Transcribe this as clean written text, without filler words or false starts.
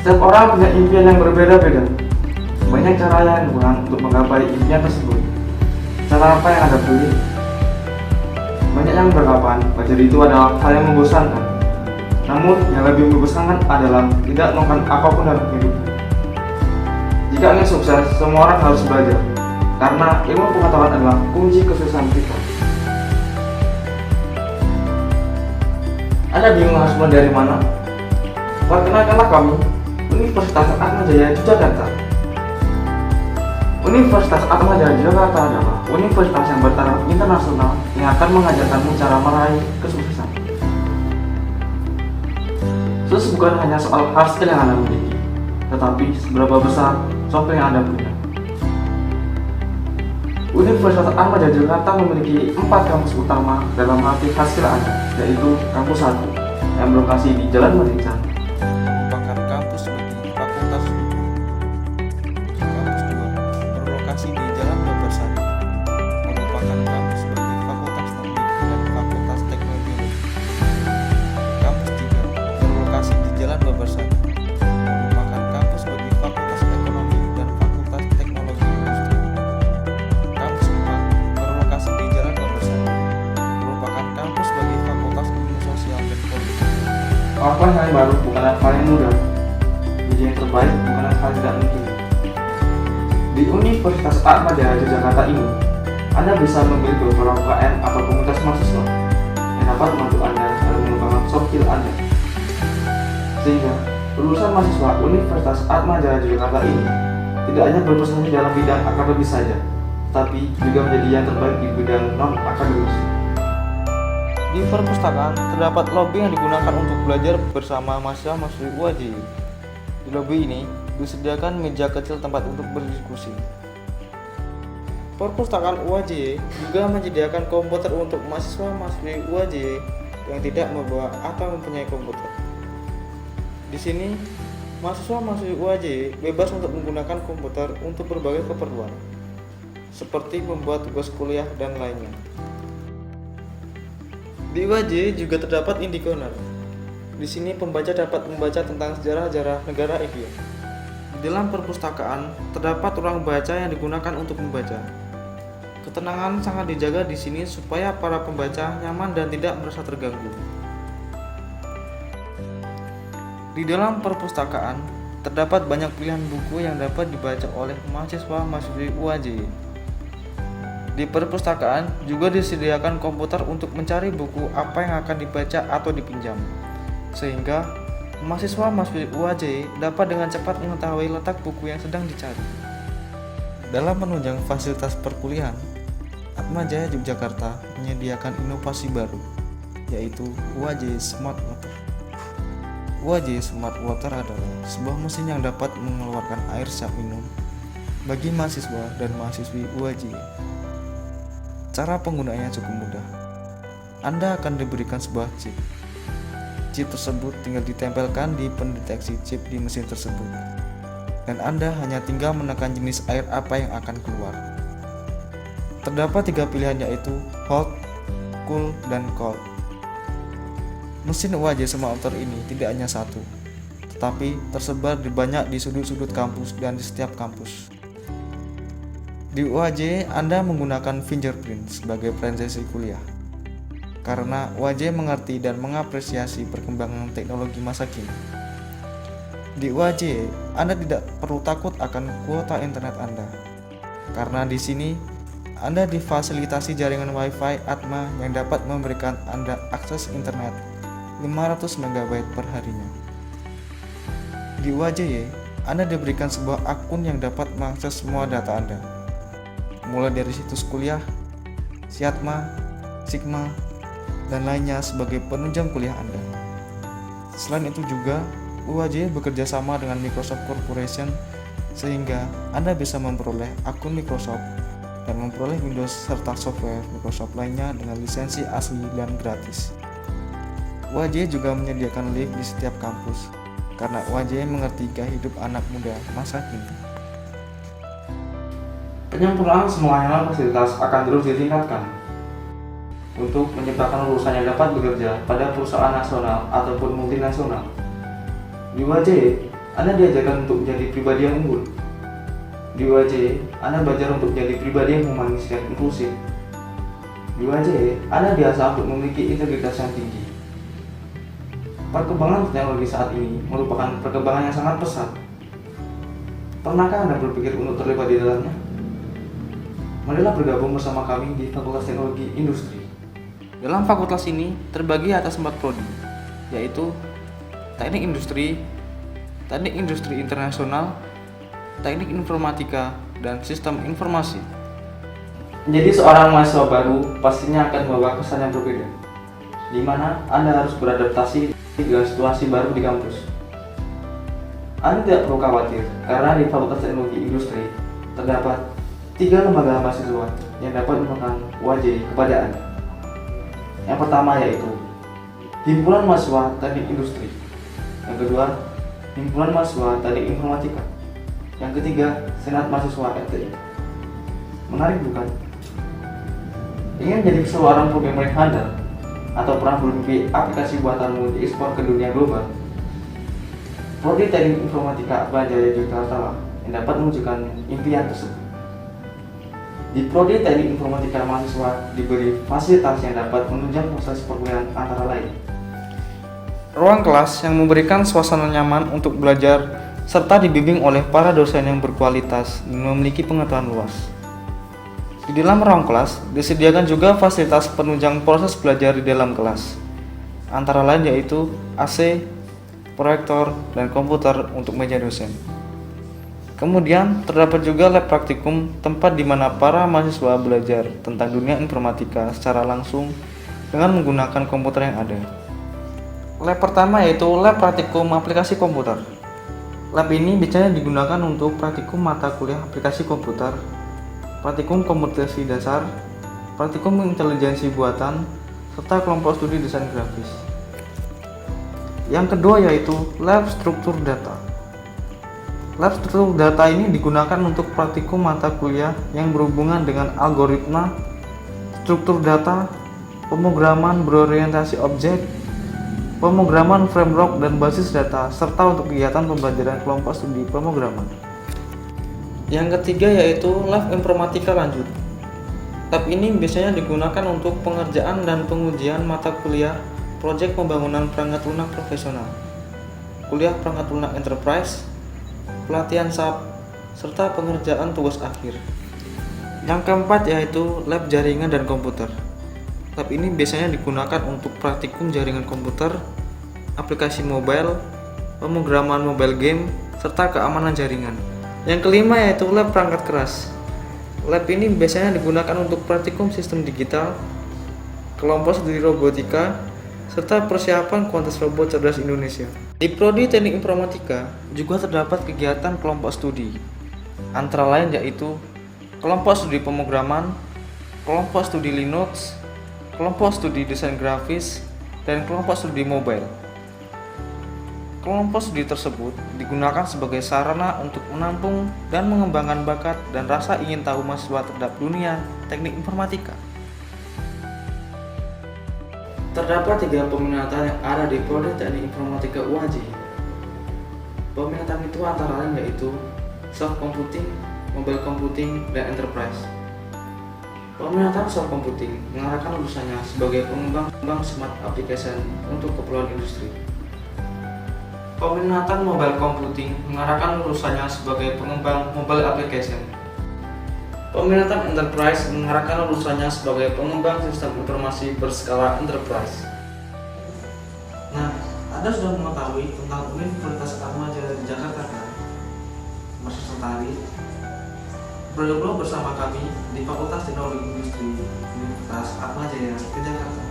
Setiap orang punya impian yang berbeda-beda. Banyak cara yang digunakan untuk menggapai impian tersebut. Cara apa yang Anda pilih? Banyak yang beranggapan belajar itu adalah hal yang membosankan. Namun, yang lebih membosankan adalah tidak melakukan apapun dalam hidup. Jika ingin sukses, semua orang harus belajar. Karena ilmu pengetahuan adalah kunci kesuksesan kita. Anda bingung harus mulai dari mana? Perkenalkanlah kami, Universitas Atmajaya Yogyakarta. Universitas Atmajaya Yogyakarta adalah universitas yang bertaraf internasional yang akan mengajarkanmu cara meraih kesuksesan. Sukses bukan hanya soal hard skill yang Anda miliki, tetapi seberapa besar soft yang Anda punya. Universitas Atmajaya Yogyakarta memiliki 4 kampus utama dalam melatih hard skill Anda, yaitu Kampus 1 yang berlokasi di Jalan Merican, merupakan kampus bagi Fakultas Hukum. Kampus 2 berlokasi di Jalan Bebersari, merupakan kampus bagi Fakultas Teknik dan Fakultas Teknologi. Kampus 3 berlokasi di Jalan Bebersari, merupakan kampus bagi Fakultas Ekonomi dan Fakultas Teknologi Industri. Kampus 4 berlokasi di Jalan Bebersari, merupakan kampus bagi Fakultas Ilmu Sosial dan Politik. Melakukan hal yang baru bukanlah hal yang mudah. Menjadi yang terbaik bukanlah hal tidak mungkin. Di Universitas Atmajaya Yogyakarta ini, Anda bisa memilih beberapa UKM atau komunitas mahasiswa yang dapat membantu Anda dalam mengembangkan soft skill Anda. Sehingga, lulusan mahasiswa Universitas Atmajaya Yogyakarta ini tidak hanya berprestasi dalam bidang akademis saja, tetapi juga menjadi yang terbaik di bidang non-akademis. Di perpustakaan terdapat lobi yang digunakan untuk belajar bersama mahasiswa-mahasiswi UAJ. Di lobi ini disediakan meja kecil tempat untuk berdiskusi. Perpustakaan UAJ juga menyediakan komputer untuk mahasiswa-mahasiswi UAJ yang tidak membawa atau mempunyai komputer. Di sini, mahasiswa-mahasiswi UAJ bebas untuk menggunakan komputer untuk berbagai keperluan, seperti membuat tugas kuliah dan lainnya. Di UAJ juga terdapat Indie Corner. Di sini pembaca dapat membaca tentang sejarah-sejarah negara India. Di dalam perpustakaan terdapat ruang baca yang digunakan untuk membaca. Ketenangan sangat dijaga di sini supaya para pembaca nyaman dan tidak merasa terganggu. Di dalam perpustakaan terdapat banyak pilihan buku yang dapat dibaca oleh mahasiswa-mahasiswi UAJ. Di perpustakaan juga disediakan komputer untuk mencari buku apa yang akan dibaca atau dipinjam, sehingga mahasiswa-mahasiswi UAJ dapat dengan cepat mengetahui letak buku yang sedang dicari. Dalam menunjang fasilitas perkuliahan, Atmajaya Yogyakarta menyediakan inovasi baru, yaitu UAJ Smart Water. UAJ Smart Water adalah sebuah mesin yang dapat mengeluarkan air siap minum bagi mahasiswa dan mahasiswi UAJ. Cara penggunaannya cukup mudah. Anda akan diberikan sebuah chip. Chip tersebut tinggal ditempelkan di pendeteksi chip di mesin tersebut. Dan Anda hanya tinggal menekan jenis air apa yang akan keluar. Terdapat 3 pilihan, yaitu hot, cool, dan cold. Mesin UAJ Smart Water ini tidak hanya satu, tetapi tersebar di sudut-sudut kampus dan di setiap kampus. Di UAJ, Anda menggunakan fingerprint sebagai presensi kuliah, karena UAJ mengerti dan mengapresiasi perkembangan teknologi masa kini. Di UAJ, Anda tidak perlu takut akan kuota internet Anda, karena di sini Anda difasilitasi jaringan Wi-Fi Atma yang dapat memberikan Anda akses internet 500 MB per harinya. Di UAJ, Anda diberikan sebuah akun yang dapat mengakses semua data Anda, mulai dari situs kuliah, Siatma, Sigma, dan lainnya sebagai penunjang kuliah Anda. Selain itu juga, UAJ bekerja sama dengan Microsoft Corporation sehingga Anda bisa memperoleh akun Microsoft dan memperoleh Windows serta software Microsoft lainnya dengan lisensi asli dan gratis. UAJ juga menyediakan lift di setiap kampus karena UAJ mengerti gaya hidup anak muda masa kini. Penyempurnaan semua hal fasilitas akan terus ditingkatkan untuk menciptakan lulusan yang dapat bekerja pada perusahaan nasional ataupun multinasional. Di UAJ, Anda diajarkan untuk menjadi pribadi yang unggul. Di UAJ, Anda belajar untuk menjadi pribadi yang humanis dan inklusif. Di UAJ, Anda diasah untuk memiliki integritas yang tinggi. Perkembangan teknologi saat ini merupakan perkembangan yang sangat pesat. Pernahkah Anda berpikir untuk terlibat di dalamnya? Marilah bergabung bersama kami di Fakultas Teknologi Industri. Dalam fakultas ini terbagi atas 4 prodi, yaitu Teknik Industri, Teknik Industri Internasional, Teknik Informatika, dan Sistem Informasi. Menjadi seorang mahasiswa baru pastinya akan membawa kesan yang berbeda, di mana Anda harus beradaptasi dengan situasi baru di kampus. Anda tidak perlu khawatir, karena di Fakultas Teknologi Industri terdapat 3 lembaga mahasiswa yang dapat memberikan UAJ kepada Anda. Yang pertama yaitu Himpunan Mahasiswa Teknik Industri, yang kedua Himpunan Mahasiswa Teknik Informatika, yang ketiga Senat Mahasiswa FTI. Menarik bukan? Ingin menjadi seorang programmer yang handal atau pernah bermimpi aplikasi buatanmu diekspor ke dunia global? Prodi Teknik Informatika Atmajaya Yogyakarta yang dapat mewujudkan impian tersebut. Di Prodi Teknik Informatika, mahasiswa diberi fasilitas yang dapat menunjang proses perkuliahan antara lain Ruang kelas yang memberikan suasana nyaman untuk belajar serta dibimbing oleh para dosen yang berkualitas dan memiliki pengetahuan luas. Di dalam ruang kelas disediakan juga fasilitas penunjang proses belajar di dalam kelas, antara lain yaitu AC, proyektor, dan komputer untuk meja dosen. Kemudian terdapat juga lab praktikum, tempat di mana para mahasiswa belajar tentang dunia informatika secara langsung dengan menggunakan komputer yang ada. Lab pertama yaitu lab praktikum aplikasi komputer. Lab ini biasanya digunakan untuk praktikum mata kuliah aplikasi komputer, praktikum komputasi dasar, praktikum intelijensi buatan, serta kelompok studi desain grafis. Yang kedua yaitu lab struktur data. Lab struktur data ini digunakan untuk praktikum mata kuliah yang berhubungan dengan algoritma, struktur data, pemrograman berorientasi objek, pemrograman framework dan basis data, serta untuk kegiatan pembelajaran kelompok studi pemrograman. Yang ketiga yaitu lab informatika lanjut. Lab ini biasanya digunakan untuk pengerjaan dan pengujian mata kuliah proyek pembangunan perangkat lunak profesional, kuliah perangkat lunak enterprise, pelatihan SAP, serta pengerjaan tugas akhir. Yang keempat yaitu lab jaringan dan komputer. Lab ini biasanya digunakan untuk praktikum jaringan komputer, aplikasi mobile, pemrograman mobile game, serta keamanan jaringan. Yang kelima yaitu lab perangkat keras. Lab ini biasanya digunakan untuk praktikum sistem digital, kelompok studi robotika, serta persiapan kontes robot cerdas Indonesia. Di Prodi Teknik Informatika juga terdapat kegiatan kelompok studi, antara lain yaitu kelompok studi pemrograman, kelompok studi Linux, kelompok studi desain grafis, dan kelompok studi mobile. Kelompok studi tersebut digunakan sebagai sarana untuk menampung dan mengembangkan bakat dan rasa ingin tahu mahasiswa terhadap dunia teknik informatika. Terdapat 3 peminatan yang ada di Prodi Teknik Informatika UAJ. Peminatan itu antara lain yaitu soft computing, mobile computing, dan enterprise. Peminatan soft computing mengarahkan lulusannya sebagai pengembang smart application untuk keperluan industri. Peminatan mobile computing mengarahkan lulusannya sebagai pengembang mobile application. Peminatan enterprise mengarahkan lulusannya sebagai pengembang sistem informasi berskala enterprise. Nah, Anda sudah mengetahui tentang Universitas Atmajaya di Jakarta kan? Masih tertarik? Bergabung bersama kami di Fakultas Teknologi Industri Universitas Atmajaya di Jakarta.